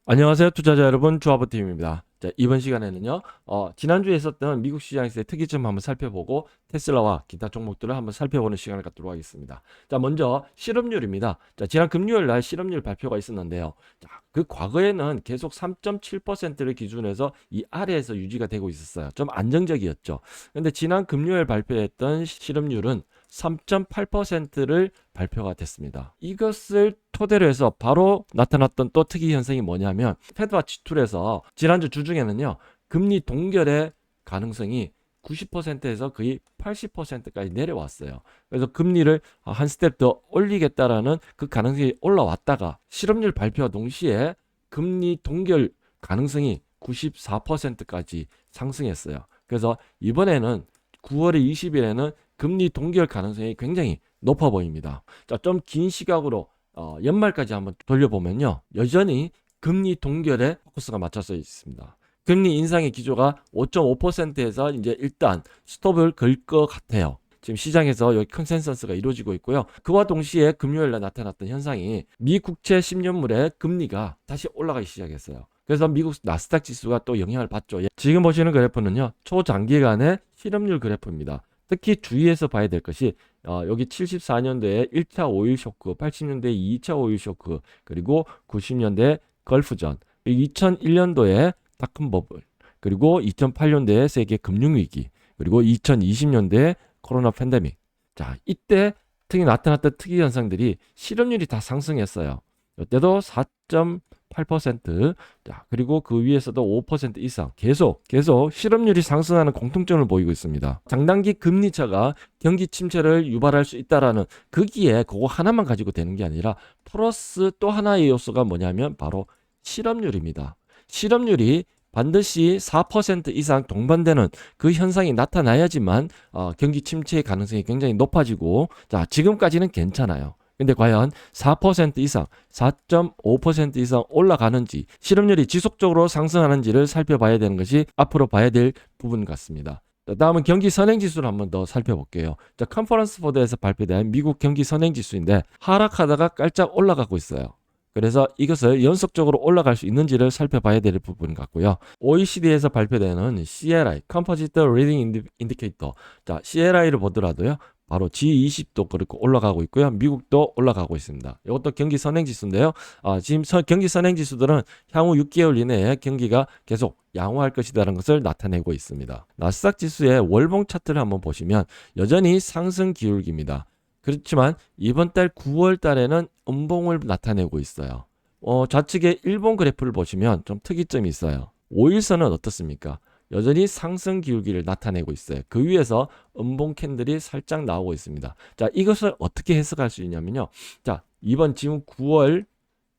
안녕하세요, 투자자 여러분. 조합원팀입니다. 자, 이번 시간에는요, 지난주에 있었던 미국 시장에서의 특이점 한번 살펴보고 테슬라와 기타 종목들을 한번 살펴보는 시간을 갖도록 하겠습니다. 자, 먼저 실업률입니다. 자, 지난 금요일 날 실업률 발표가 있었는데요. 자, 그 과거에는 계속 3.7%를 기준해서 이 아래에서 유지가 되고 있었어요. 좀 안정적이었죠. 근데 지난 금요일 발표했던 실업률은 3.8%를 발표가 됐습니다. 이것을 토대로 해서 바로 나타났던 또 특이 현상이 뭐냐면 패드와치 툴에서 지난주 주중에는요, 금리 동결의 가능성이 90%에서 거의 80%까지 내려왔어요. 그래서 금리를 한 스텝 더 올리겠다라는 그 가능성이 올라왔다가 실업률 발표와 동시에 금리 동결 가능성이 94%까지 상승했어요. 그래서 이번에는 9월 20일에는 금리 동결 가능성이 굉장히 높아 보입니다. 자, 좀 긴 시각으로 연말까지 한번 돌려보면요, 여전히 금리 동결에 포커스가 맞춰져 있습니다. 금리 인상의 기조가 5.5%에서 이제 일단 스톱을 걸 것 같아요. 지금 시장에서 여기 컨센서스가 이루어지고 있고요. 그와 동시에 금요일에 나타났던 현상이 미 국채 10년물의 금리가 다시 올라가기 시작했어요. 그래서 미국 나스닥 지수가 또 영향을 받죠. 지금 보시는 그래프는요, 초장기간의 실업률 그래프입니다. 특히 주의해서 봐야 될 것이 여기 74년도에 1차 오일 쇼크, 80년대 2차 오일 쇼크, 그리고 90년대 걸프전, 2001년도에 닷컴 버블, 그리고 2008년도에 세계 금융위기, 그리고 2020년대 코로나 팬데믹. 자, 이때 특히 나타났던 특이 현상들이 실업률이 다 상승했어요. 이때도 4.8%, 자, 그리고 그 위에서도 5% 이상 계속 실업률이 상승하는 공통점을 보이고 있습니다. 장단기 금리차가 경기 침체를 유발할 수 있다라는, 거기에 그거 하나만 가지고 되는 게 아니라 플러스 또 하나의 요소가 뭐냐면 바로 실업률입니다. 실업률이 반드시 4% 이상 동반되는 그 현상이 나타나야지만 경기 침체의 가능성이 굉장히 높아지고, 자, 지금까지는 괜찮아요. 근데 과연 4% 이상, 4.5% 이상 올라가는지, 실업률이 지속적으로 상승하는지를 살펴봐야 되는 것이 앞으로 봐야 될 부분 같습니다. 다음은 경기 선행지수를 한번 더 살펴볼게요. 자, 컨퍼런스 보드에서 발표된 미국 경기 선행지수인데 하락하다가 깔짝 올라가고 있어요. 그래서 이것을 연속적으로 올라갈 수 있는지를 살펴봐야 될 부분 같고요. OECD에서 발표되는 CLI, Composite Leading Indicator. 자, CLI를 보더라도요, 바로 G20도 그렇고 올라가고 있고요. 미국도 올라가고 있습니다. 이것도 경기 선행지수인데요. 지금 경기 선행지수들은 향후 6개월 이내에 경기가 계속 양호할 것이라는 것을 나타내고 있습니다. 나스닥 지수의 월봉 차트를 한번 보시면 여전히 상승 기울기입니다. 그렇지만 이번 달 9월 달에는 음봉을 나타내고 있어요. 좌측의 일본 그래프를 보시면 좀 특이점이 있어요. 5일선은 어떻습니까? 여전히 상승 기울기를 나타내고 있어요. 그 위에서 음봉 캔들이 살짝 나오고 있습니다. 자, 이것을 어떻게 해석할 수 있냐면요. 자, 이번 지금 9월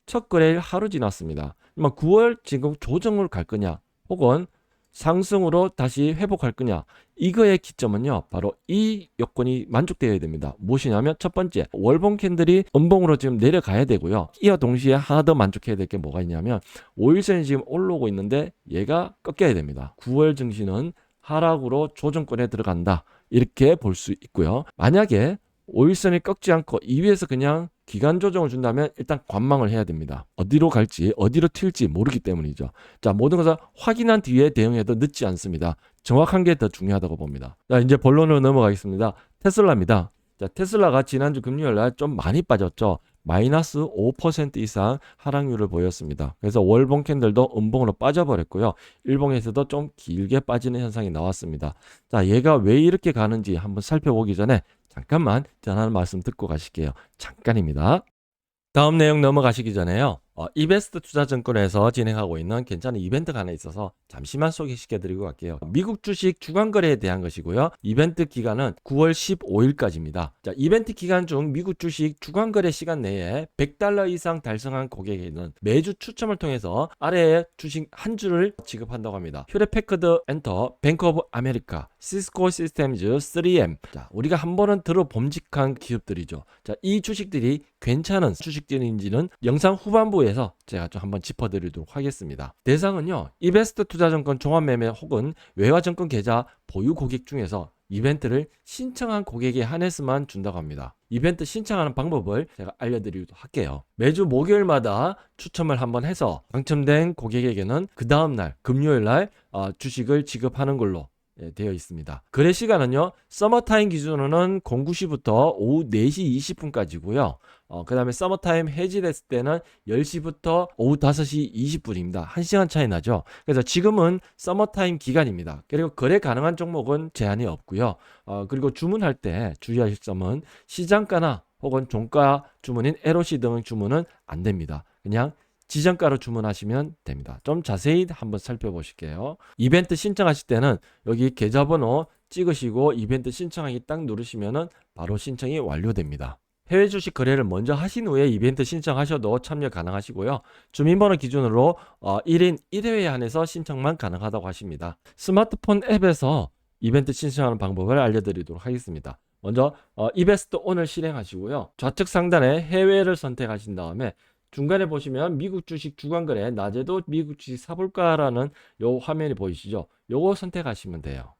첫 거래일 하루 지났습니다. 9월 지금 조정을 갈 거냐, 혹은 상승으로 다시 회복할 거냐, 이거의 기점은요, 바로 이 요건이 만족되어야 됩니다. 무엇이냐면 첫 번째, 월봉 캔들이 음봉으로 지금 내려가야 되고요. 이와 동시에 하나 더 만족해야 될 게 뭐가 있냐면 5일선이 지금 올라오고 있는데 얘가 꺾여야 됩니다. 9월 증시는 하락으로 조정권에 들어간다, 이렇게 볼 수 있고요. 만약에 5일선이 꺾지 않고 이 위에서 그냥 기간 조정을 준다면 일단 관망을 해야 됩니다. 어디로 갈지, 어디로 튈지 모르기 때문이죠. 자, 모든 것을 확인한 뒤에 대응해도 늦지 않습니다. 정확한 게 더 중요하다고 봅니다. 자, 이제 본론으로 넘어가겠습니다. 테슬라입니다. 자, 테슬라가 지난주 금요일 날 좀 많이 빠졌죠. 마이너스 5% 이상 하락률을 보였습니다. 그래서 월봉 캔들도 음봉으로 빠져버렸고요. 일봉에서도 좀 길게 빠지는 현상이 나왔습니다. 자, 얘가 왜 이렇게 가는지 한번 살펴보기 전에 잠깐만 전하는 말씀 듣고 가실게요. 잠깐입니다. 다음 내용 넘어가시기 전에요. 이베스트 투자증권에서 진행하고 있는 괜찮은 이벤트가 하나 있어서 잠시만 소개시켜드리고 갈게요. 미국 주식 주간거래에 대한 것이고요. 이벤트 기간은 9월 15일까지입니다. 자, 이벤트 기간 중 미국 주식 주간거래 시간 내에 $100 이상 달성한 고객에게는 매주 추첨을 통해서 아래에 주식 한 주를 지급한다고 합니다. 휴레패커드 엔터, 뱅크 오브 아메리카, 시스코 시스템즈, 3M. 자, 우리가 한 번은 들어봄직한 기업들이죠. 자, 이 주식들이 괜찮은 주식들인지는 영상 후반부에서 제가 좀 한번 짚어드리도록 하겠습니다. 대상은요, 이베스트 투자증권 종합매매 혹은 외화증권 계좌 보유 고객 중에서 이벤트를 신청한 고객에 한해서만 준다고 합니다. 이벤트 신청하는 방법을 제가 알려드리도록 할게요. 매주 목요일마다 추첨을 한번 해서 당첨된 고객에게는 그 다음날 금요일날 주식을 지급하는 걸로 되어 있습니다. 거래 시간은요, 서머타임 기준으로는 09시부터 오후 4시 20분까지고요. 그 다음에 서머타임 해지됐을 때는 10시부터 오후 5시 20분입니다. 1시간 차이 나죠. 그래서 지금은 서머타임 기간입니다. 그리고 거래 가능한 종목은 제한이 없고요. 그리고 주문할 때 주의하실 점은 시장가나 혹은 종가 주문인 LOC 등 주문은 안 됩니다. 그냥 지정가로 주문하시면 됩니다. 좀 자세히 한번 살펴보실게요. 이벤트 신청하실 때는 여기 계좌번호 찍으시고 이벤트 신청하기 딱 누르시면은 바로 신청이 완료됩니다. 해외 주식 거래를 먼저 하신 후에 이벤트 신청하셔도 참여 가능하시고요. 주민번호 기준으로 1인 1회에 한해서 신청만 가능하다고 하십니다. 스마트폰 앱에서 이벤트 신청하는 방법을 알려드리도록 하겠습니다. 먼저 이베스트 오늘 실행하시고요. 좌측 상단에 해외를 선택하신 다음에 중간에 보시면 미국 주식 주간거래 낮에도 미국 주식 사볼까라는 요 화면이 보이시죠? 요거 선택하시면 돼요.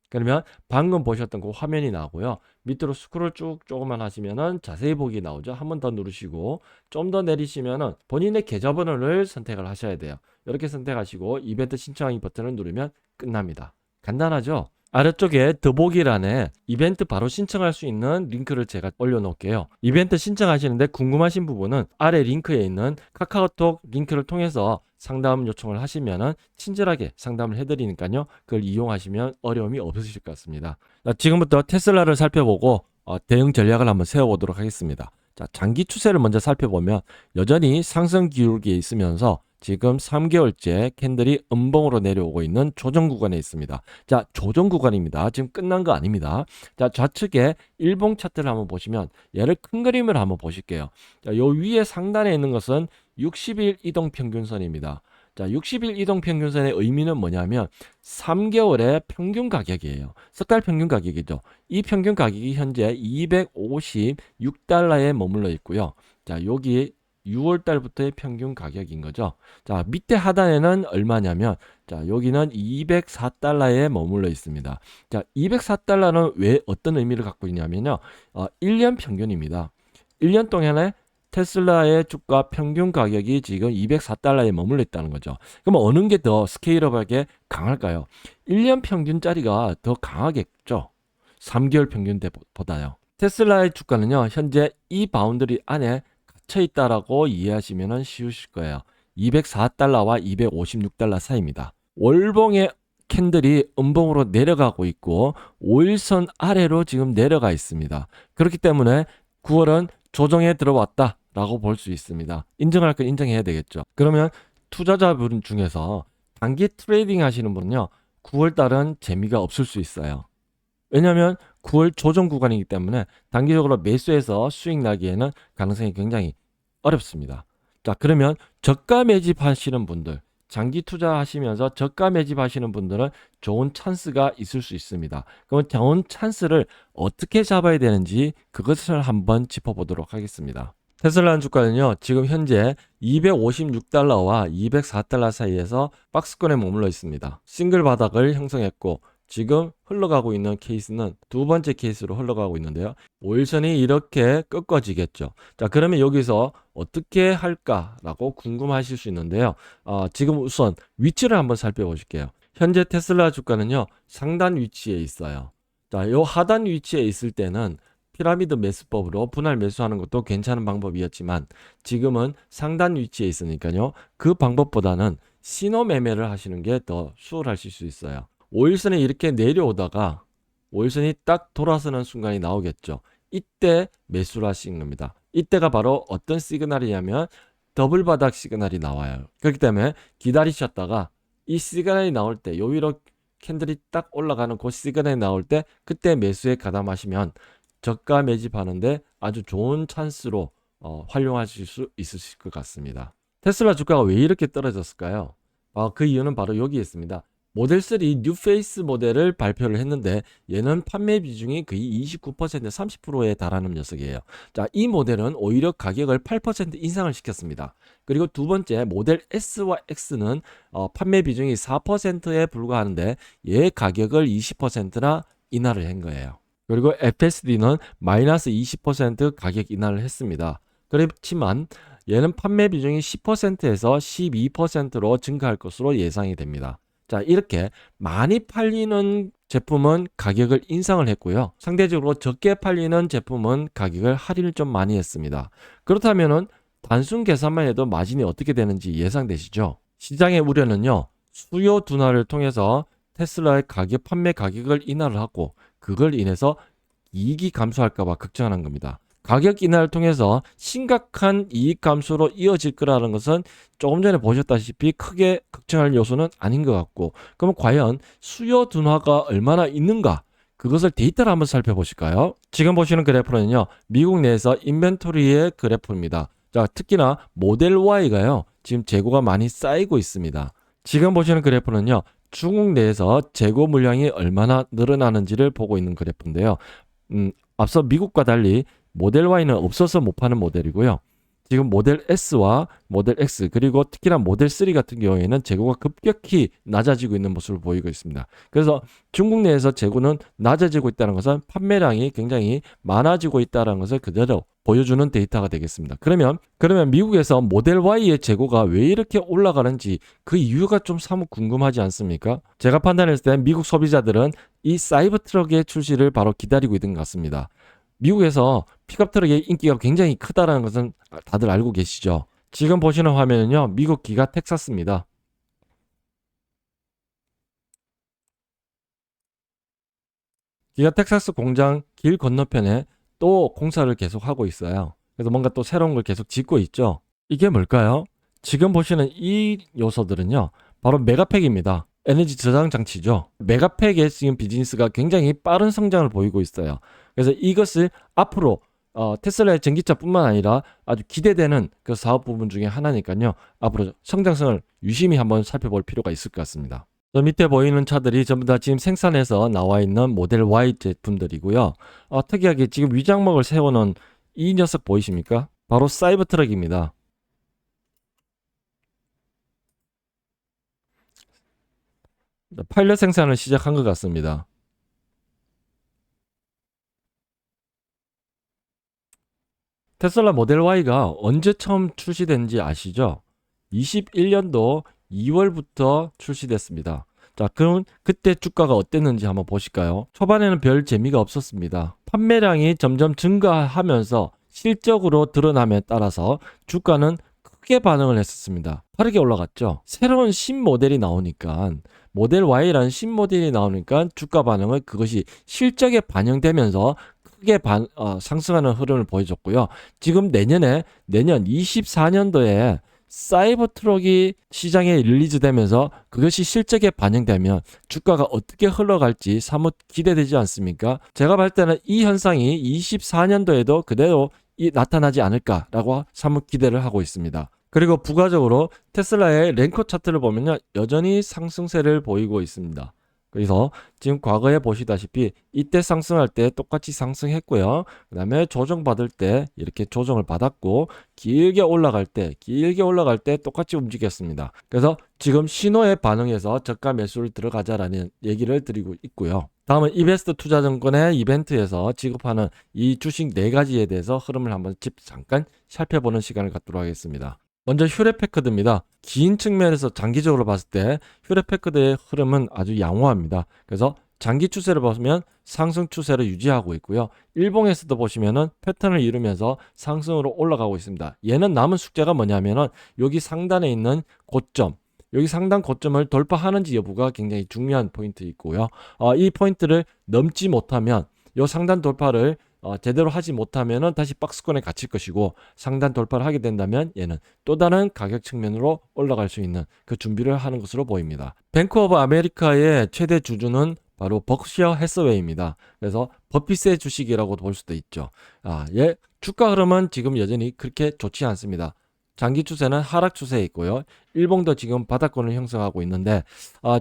그러면 방금 보셨던 그 화면이 나오고요. 밑으로 스크롤 쭉 조금만 하시면은 자세히 보기 나오죠. 한 번 더 누르시고 좀 더 내리시면은 본인의 계좌번호를 선택을 하셔야 돼요. 이렇게 선택하시고 이벤트 신청하기 버튼을 누르면 끝납니다. 간단하죠? 아래쪽에 더보기란에 이벤트 바로 신청할 수 있는 링크를 제가 올려놓을게요. 이벤트 신청하시는데 궁금하신 부분은 아래 링크에 있는 카카오톡 링크를 통해서 상담 요청을 하시면 친절하게 상담을 해드리니까요. 그걸 이용하시면 어려움이 없으실 것 같습니다. 지금부터 테슬라를 살펴보고 대응 전략을 한번 세워보도록 하겠습니다. 자, 장기 추세를 먼저 살펴보면 여전히 상승 기울기에 있으면서 지금 3개월째 캔들이 음봉으로 내려오고 있는 조정 구간에 있습니다. 자, 조정 구간입니다. 지금 끝난 거 아닙니다. 자, 좌측에 일봉 차트를 한번 보시면 얘를 큰 그림을 한번 보실게요. 자, 요 위에 상단에 있는 것은 60일 이동 평균선입니다. 자, 60일 이동 평균선의 의미는 뭐냐면 3개월의 평균 가격이에요. 석 달 평균 가격이죠. 이 평균 가격이 현재 256달러에 머물러 있고요. 자, 여기 6월 달부터의 평균 가격인 거죠. 자, 밑에 하단에는 얼마냐면 자, 여기는 204달러에 머물러 있습니다. 자, 204달러는 왜 어떤 의미를 갖고 있냐면요. 1년 평균입니다. 1년 동안에 테슬라의 주가 평균 가격이 지금 204달러에 머물러 있다는 거죠. 그럼 어느 게 더 스케일업하게 강할까요? 1년 평균짜리가 더 강하겠죠. 3개월 평균보다요. 테슬라의 주가는요, 현재 이 바운더리 안에 갇혀 있다라고 이해하시면 쉬우실 거예요. 204달러와 256달러 사이입니다. 월봉의 캔들이 음봉으로 내려가고 있고 5일선 아래로 지금 내려가 있습니다. 그렇기 때문에 9월은 조정에 들어왔다 라고 볼 수 있습니다. 인정할 건 인정해야 되겠죠. 그러면 투자자분 중에서 단기 트레이딩 하시는 분은요, 9월 달은 재미가 없을 수 있어요. 왜냐하면 9월 조정 구간이기 때문에 단기적으로 매수해서 수익 나기에는 가능성이 굉장히 어렵습니다. 자, 그러면 저가 매집하시는 분들, 장기 투자하시면서 저가 매집하시는 분들은 좋은 찬스가 있을 수 있습니다. 그럼 좋은 찬스를 어떻게 잡아야 되는지 그것을 한번 짚어보도록 하겠습니다. 테슬라 주가는요, 지금 현재 256달러와 204달러 사이에서 박스권에 머물러 있습니다. 싱글 바닥을 형성했고 지금 흘러가고 있는 케이스는 두 번째 케이스로 흘러가고 있는데요. 5일선이 이렇게 꺾어지겠죠. 자, 그러면 여기서 어떻게 할까라고 궁금하실 수 있는데요. 지금 우선 위치를 한번 살펴보실게요. 현재 테슬라 주가는요, 상단 위치에 있어요. 자, 요 하단 위치에 있을 때는 피라미드 매수법으로 분할 매수하는 것도 괜찮은 방법이었지만 지금은 상단 위치에 있으니까요. 그 방법보다는 신호 매매를 하시는 게 더 수월하실 수 있어요. 5일선에 이렇게 내려오다가 5일선이 딱 돌아서는 순간이 나오겠죠. 이때 매수를 하시는 겁니다. 이때가 바로 어떤 시그널이냐면 더블 바닥 시그널이 나와요. 그렇기 때문에 기다리셨다가 이 시그널이 나올 때 요 위로 캔들이 딱 올라가는 그 시그널이 나올 때 그때 매수에 가담하시면 저가 매집하는데 아주 좋은 찬스로 활용하실 수 있으실 것 같습니다. 테슬라 주가가 왜 이렇게 떨어졌을까요? 그 이유는 바로 여기 있습니다. 모델 3 뉴페이스 모델을 발표를 했는데 얘는 판매 비중이 거의 29% 30%에 달하는 녀석이에요. 자, 이 모델은 오히려 가격을 8% 인상을 시켰습니다. 그리고 두 번째 모델 S와 X는 판매 비중이 4%에 불과하는데 얘 가격을 20%나 인하를 한 거예요. 그리고 FSD는 마이너스 20% 가격 인하를 했습니다. 그렇지만 얘는 판매 비중이 10%에서 12%로 증가할 것으로 예상이 됩니다. 자, 이렇게 많이 팔리는 제품은 가격을 인상을 했고요. 상대적으로 적게 팔리는 제품은 가격을 할인을 좀 많이 했습니다. 그렇다면은 단순 계산만 해도 마진이 어떻게 되는지 예상되시죠? 시장의 우려는요, 수요 둔화를 통해서 테슬라의 판매 가격을 인하를 하고 그걸 인해서 이익이 감소할까봐 걱정하는 겁니다. 가격 인하를 통해서 심각한 이익 감소로 이어질 거라는 것은 조금 전에 보셨다시피 크게 걱정할 요소는 아닌 것 같고, 그럼 과연 수요 둔화가 얼마나 있는가? 그것을 데이터를 한번 살펴보실까요? 지금 보시는 그래프는요, 미국 내에서 인벤토리의 그래프입니다. 자, 특히나 모델 Y가요, 지금 재고가 많이 쌓이고 있습니다. 지금 보시는 그래프는요, 중국 내에서 재고 물량이 얼마나 늘어나는지를 보고 있는 그래프인데요. 앞서 미국과 달리 모델 Y는 없어서 못 파는 모델이고요. 지금 모델 S와 모델 X 그리고 특히나 모델 3 같은 경우에는 재고가 급격히 낮아지고 있는 모습을 보이고 있습니다. 그래서 중국 내에서 재고는 낮아지고 있다는 것은 판매량이 굉장히 많아지고 있다는 것을 그대로 보여주는 데이터가 되겠습니다. 그러면 미국에서 모델 Y의 재고가 왜 이렇게 올라가는지 그 이유가 좀 사뭇 궁금하지 않습니까? 제가 판단했을 때 미국 소비자들은 이 사이버 트럭의 출시를 바로 기다리고 있는 것 같습니다. 미국에서 픽업 트럭의 인기가 굉장히 크다는 것은 다들 알고 계시죠? 지금 보시는 화면은요, 미국 기가 텍사스입니다. 기가 텍사스 공장 길 건너편에 또 공사를 계속 하고 있어요. 그래서 뭔가 또 새로운 걸 계속 짓고 있죠. 이게 뭘까요? 지금 보시는 이 요소들은요, 바로 메가팩입니다. 에너지 저장 장치죠. 메가팩의 지금 비즈니스가 굉장히 빠른 성장을 보이고 있어요. 그래서 이것을 앞으로 테슬라의 전기차뿐만 아니라 아주 기대되는 그 사업 부분 중에 하나니까요. 앞으로 성장성을 유심히 한번 살펴볼 필요가 있을 것 같습니다. 저 밑에 보이는 차들이 전부 다 지금 생산해서 나와 있는 모델 Y 제품들이고요. 특이하게 지금 위장막을 세워놓은 이 녀석 보이십니까? 바로 사이버 트럭입니다. 파일럿 생산을 시작한 것 같습니다. 테슬라 모델 Y가 언제 처음 출시된지 아시죠? 21년도 2월부터 출시됐습니다. 자, 그럼 그때 주가가 어땠는지 한번 보실까요? 초반에는 별 재미가 없었습니다. 판매량이 점점 증가하면서 실적으로 드러남에 따라서 주가는 크게 반응을 했었습니다. 빠르게 올라갔죠. 새로운 신모델이 나오니까 모델 Y라는 신모델이 나오니까 주가 반응을 그것이 실적에 반영되면서 크게 상승하는 흐름을 보여줬고요. 지금 내년 24년도에 사이버 트럭이 시장에 릴리즈되면서 그것이 실적에 반영되면 주가가 어떻게 흘러갈지 사뭇 기대되지 않습니까? 제가 볼 때는 이 현상이 24년도에도 그대로 나타나지 않을까라고 사뭇 기대를 하고 있습니다. 그리고 부가적으로 테슬라의 랭커 차트를 보면요, 여전히 상승세를 보이고 있습니다. 그래서 지금 과거에 보시다시피 이때 상승할 때 똑같이 상승했고요. 그 다음에 조정받을 때 이렇게 조정을 받았고 길게 올라갈 때 똑같이 움직였습니다. 그래서 지금 신호에 반응해서 저가 매수를 들어가자라는 얘기를 드리고 있고요. 다음은 이베스트 투자증권의 이벤트에서 지급하는 이 주식 4가지에 대해서 흐름을 한번 잠깐 살펴보는 시간을 갖도록 하겠습니다. 먼저 휴레패커드입니다. 긴 측면에서 장기적으로 봤을 때 휴레패커드의 흐름은 아주 양호합니다. 그래서 장기 추세를 보시면 상승 추세를 유지하고 있고요. 일봉에서도 보시면은 패턴을 이루면서 상승으로 올라가고 있습니다. 얘는 남은 숙제가 뭐냐면은 여기 상단에 있는 고점, 여기 상단 고점을 돌파하는지 여부가 굉장히 중요한 포인트 있고요. 이 포인트를 넘지 못하면 이 상단 돌파를 제대로 하지 못하면은 다시 박스권에 갇힐 것이고, 상단 돌파를 하게 된다면 얘는 또 다른 가격 측면으로 올라갈 수 있는 그 준비를 하는 것으로 보입니다. 뱅크 오브 아메리카의 최대 주주는 바로 버크셔 해서웨이입니다. 그래서 버핏의 주식이라고 볼 수도 있죠. 얘 주가 흐름은 지금 여전히 그렇게 좋지 않습니다. 장기 추세는 하락 추세에 있고요. 일봉도 지금 바닥권을 형성하고 있는데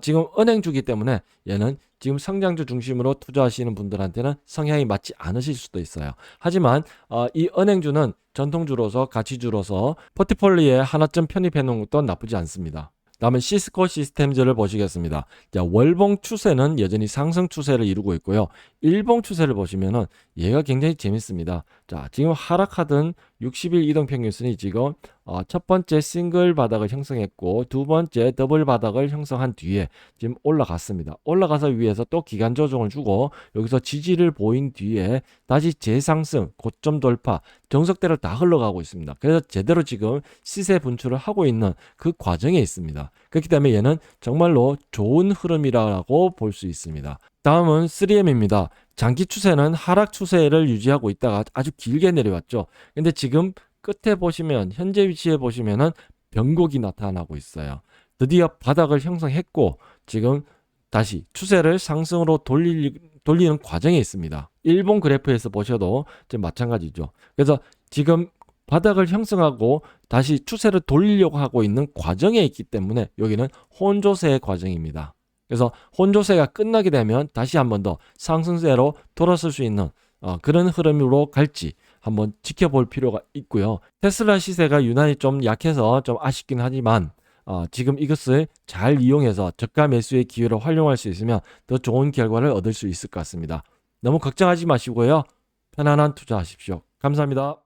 지금 은행주기 때문에 얘는 지금 성장주 중심으로 투자하시는 분들한테는 성향이 맞지 않으실 수도 있어요. 하지만 이 은행주는 전통주로서 가치주로서 포트폴리오에 하나쯤 편입해 놓은 것도 나쁘지 않습니다. 다음은 시스코 시스템즈를 보시겠습니다. 자, 월봉 추세는 여전히 상승 추세를 이루고 있고요. 일봉 추세를 보시면은 얘가 굉장히 재밌습니다. 자, 지금 하락하던 60일 이동평균선이 지금 첫 번째 싱글 바닥을 형성했고 두 번째 더블 바닥을 형성한 뒤에 지금 올라갔습니다. 올라가서 위에서 또 기간 조정을 주고 여기서 지지를 보인 뒤에 다시 재상승, 고점 돌파, 정석대로 다 흘러가고 있습니다. 그래서 제대로 지금 시세 분출을 하고 있는 그 과정에 있습니다. 그렇기 때문에 얘는 정말로 좋은 흐름이라고 볼 수 있습니다. 다음은 3M입니다. 장기 추세는 하락 추세를 유지하고 있다가 아주 길게 내려왔죠. 근데 지금 끝에 보시면 현재 위치에 보시면은 변곡이 나타나고 있어요. 드디어 바닥을 형성했고 지금 다시 추세를 상승으로 돌리는 과정에 있습니다. 일본 그래프에서 보셔도 지금 마찬가지죠. 그래서 지금 바닥을 형성하고 다시 추세를 돌리려고 하고 있는 과정에 있기 때문에 여기는 혼조세의 과정입니다. 그래서 혼조세가 끝나게 되면 다시 한 번 더 상승세로 돌아설 수 있는 그런 흐름으로 갈지 한번 지켜볼 필요가 있고요. 테슬라 시세가 유난히 좀 약해서 좀 아쉽긴 하지만 지금 이것을 잘 이용해서 저가 매수의 기회로 활용할 수 있으면 더 좋은 결과를 얻을 수 있을 것 같습니다. 너무 걱정하지 마시고요. 편안한 투자하십시오. 감사합니다.